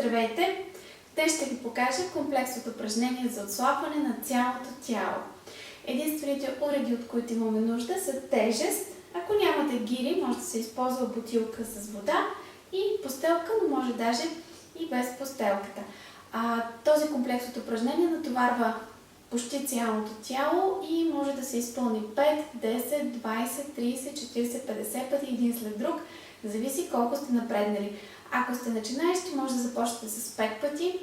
Здравейте! Днес ще ви покажа комплекс от упражнения за отслабване на цялото тяло. Единствените уреди, от които имаме нужда, са тежест. Ако нямате гири, може да се използва бутилка с вода и постелка, но може даже и без постелката. Този комплекс от упражнения натоварва почти цялото тяло и може да се изпълни 5, 10, 20, 30, 40, 50 пъти един след друг. Зависи колко сте напреднали. Ако сте начинаещи, може да започнете с 5 пъти.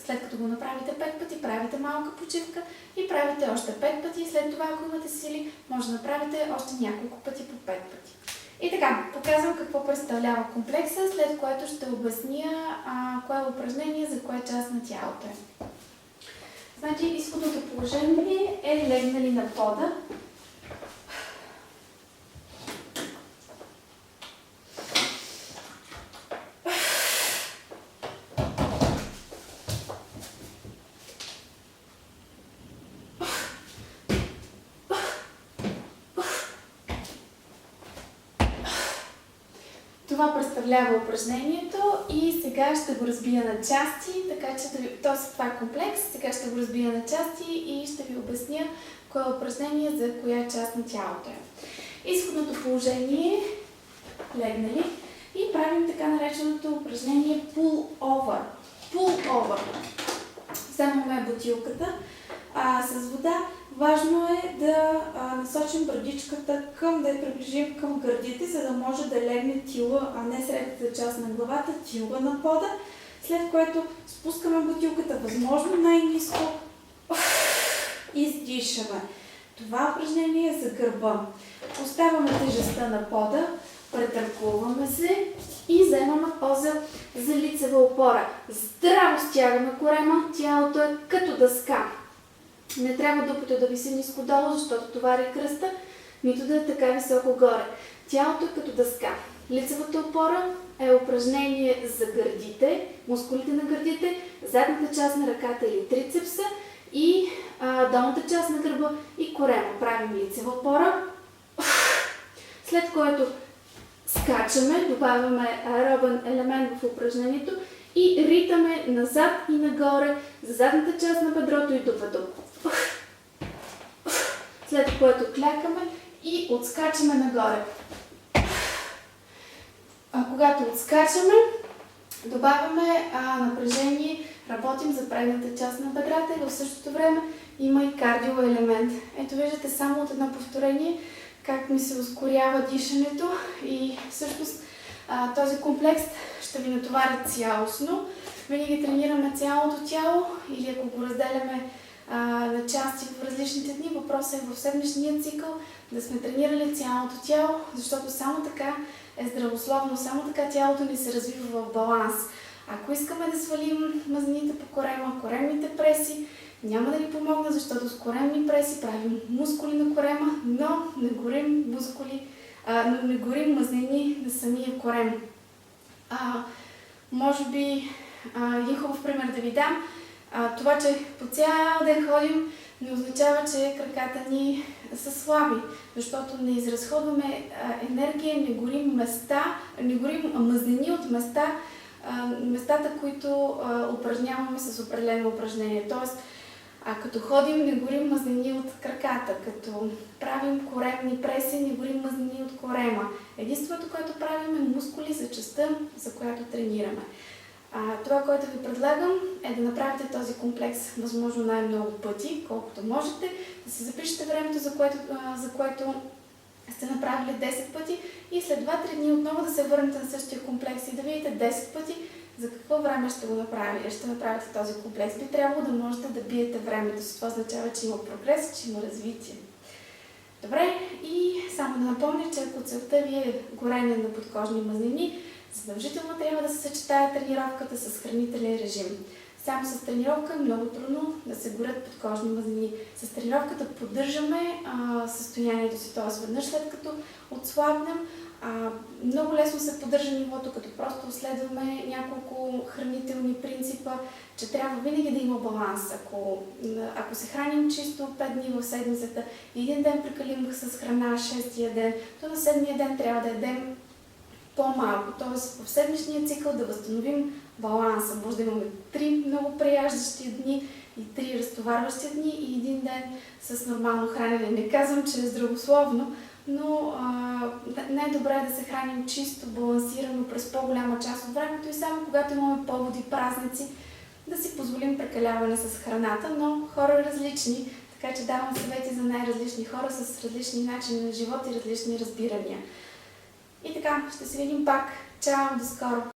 След като го направите 5 пъти, правите малка почивка и правите още 5 пъти. След това, ако имате сили, може да направите още няколко пъти по 5 пъти. И така, показвам какво представлява комплекса, след което ще обясня кое е упражнение, за кое част на тялото е. Значи, изходното положение е легнали на пода. Това представлява упражнението и сега ще го разбия на части, така че това е комплекс, сега ще го разбия на части и ще ви обясня кое е упражнение за коя част на тялото е. Изходното положение, легнали, и правим така нареченото упражнение pull-over. Pull-over. Вземаме бутилката с вода. Важно е да насочим брадичката да я приближим към гърдите, за да може да легне тила, а не средната част на главата, тила на пода. След което спускаме бутилката възможно най-ниско. Издишаме. Това упражнение е за гърба. Оставяме тежестта на пода, претъркуваме се и вземаме поза за лицева опора. Здраво стягаме корема, тялото е като дъска. Не трябва дупето да виси ниско долу, защото товари кръста, нито да е така високо горе. Тялото е като дъска. Лицевата опора е упражнение за гърдите, мускулите на гърдите, задната част на ръката или трицепса и долната част на гърба и корема. Правим лицева опора, след което скачаме, добавяме аеробен елемент в упражнението и ритаме назад и нагоре за задната част на бедрото и дупето. След което клякаме и отскачаме нагоре. Когато отскачаме, добавяме напрежение, работим за предната част на бедрата и в същото време има и кардио елемент. Ето виждате само от едно повторение как ми се ускорява дишането и всъщност този комплекс ще ви натовари цялостно. Винаги тренираме цялото тяло или ако го разделяме на части в различните дни, въпросът е в седмичния цикъл да сме тренирали цялото тяло, защото само така е здравословно, само така тялото ни се развива в баланс. Ако искаме да свалим мазнините по корема, коремните преси, няма да ни помогна, защото с коремни преси правим мускули на корема, но не горим мускули, не горим мазнини на самия корем. Може би един хубав пример да ви дам. Това, че по цял ден ходим, не означава, че краката ни са слаби, защото не изразходваме енергия, не горим мазнини от местата, които упражняваме с определено упражнение. Тоест, като ходим, не горим мазнини от краката, като правим коремни преси, не горим мазнини от корема. Единственото, което правим, е мускули за частта, за която тренираме. Това, което ви предлагам, е да направите този комплекс възможно най-много пъти, колкото можете, да си запишете времето, за което сте направили 10 пъти и след 2-3 дни отново да се върнете на същия комплекс и да видите 10 пъти за какво време ще го направите. Ще направите този комплекс. Би трябвало да можете да биете времето. Това означава, че има прогрес, че има развитие. Добре, и само да напомня, че ако целта ви е горение на подкожни мазнини, задължително трябва да се съчетае тренировката с хранителен режим. Само с тренировка е много трудно да се горят подкожни мазнини. С тренировката поддържаме състоянието си, т.е. веднъж след като отслабнем, много лесно се поддържа нивото, като просто следваме няколко хранителни принципа, че трябва винаги да има баланс. Ако се храним чисто 5 дни в седмицата и един ден прекалим с храна 6-тия ден, то на 7-я ден трябва да ядем по-малко. Т.е. в седмичния цикъл да възстановим баланса. Може да имаме 3 много преяждащи дни и 3 разтоварващи дни и един ден с нормално хранене. Не казвам, че е здравословно, но най-добре е да се храним чисто, балансирано през по-голяма част от времето и само когато имаме поводи, празници, да си позволим прекаляване с храната, но хора различни, така че давам съвети за най-различни хора с различни начини на живот и различни разбирания. И така, ще се видим пак. Чао, до скоро!